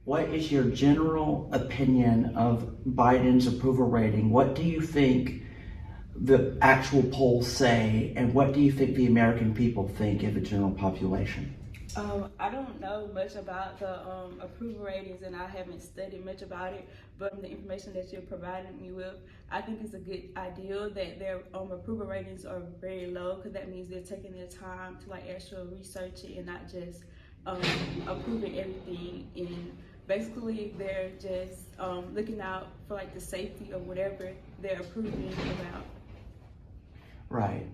what is your general opinion of Biden's approval rating? What do you think the actual polls say, and what do you think the American people think of the general population? I don't know much about the approval ratings, and I haven't studied much about it, but from the information that you're providing me with, I think it's a good idea that their approval ratings are very low, because that means they're taking their time to like actually research it and not just approving everything. And basically they're just looking out for like the safety of whatever they're approving about. Right.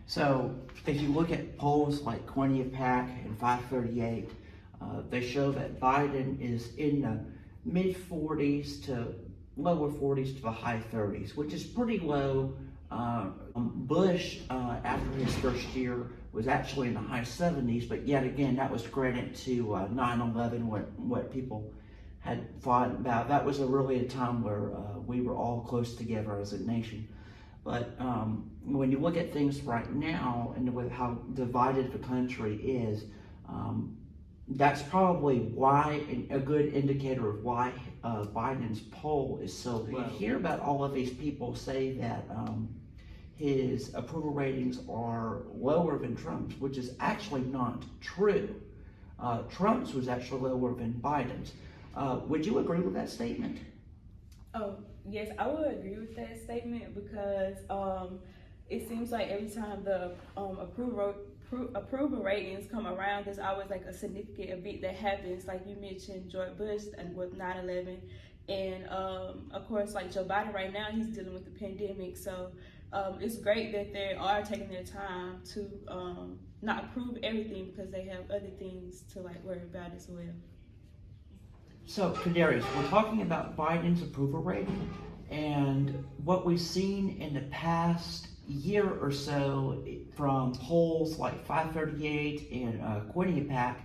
So if you look at polls like Quinnipiac and 538, they show that Biden is in the mid 40s to lower 40s to the high 30s, which is pretty low. Bush, after his first year, was actually in the high 70s, but yet again, that was credit to 9/11, what people had thought about. That was really a time where we were all close together as a nation. But when you look at things right now and with how divided the country is, that's probably why a good indicator of why Biden's poll is so low. You hear about all of these people say that his approval ratings are lower than Trump's, which is actually not true. Trump's was actually lower than Biden's. Would you agree with that statement? Oh, yes, I would agree with that statement, because it seems like every time the approval ratings come around, there's always like a significant event that happens. Like you mentioned George Bush and with 9/11, and of course like Joe Biden right now, he's dealing with the pandemic. So it's great that they are taking their time to not approve everything, because they have other things to like worry about as well. So, Kadarius, we're talking about Biden's approval rating, and what we've seen in the past year or so from polls like 538 and Quinnipiac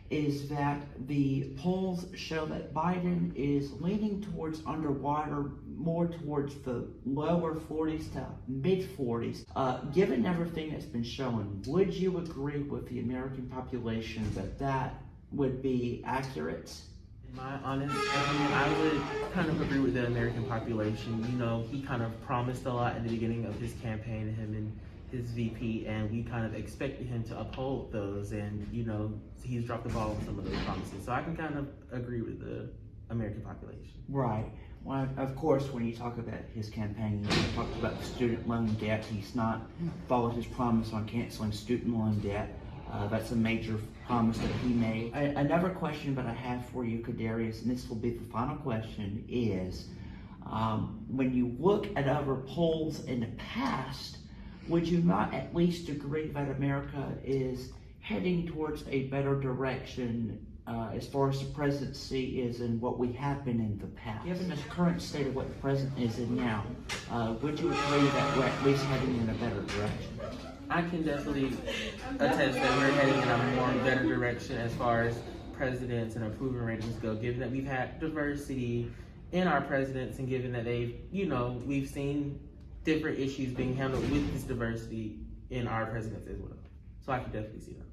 is that the polls show that Biden is leaning towards underwater, more towards the lower 40s to mid 40s. Given everything that's been shown, would you agree with the American population that that would be accurate? In my honest opinion, I would kind of agree with the American population. You know, he kind of promised a lot in the beginning of his campaign, him and his VP, and we kind of expected him to uphold those, and you know, he's dropped the ball on some of those promises. So I can kind of agree with the American population. Right. Well, of course, when you talk about his campaign, you talked about the student loan debt. He's not followed his promise on canceling student loan debt. That's a major promise that he made. Another question that I have for you, Kadarius, and this will be the final question, is when you look at other polls in the past, would you not at least agree that America is heading towards a better direction as far as the presidency is and what we have been in the past? Given this current state of what the president is in now, would you agree that we're at least heading in a better direction? I can definitely attest that we're heading in a more better direction as far as presidents and approval ratings go, given that we've had diversity in our presidents, and given that we've seen different issues being handled with this diversity in our presidents as well. So I can definitely see that.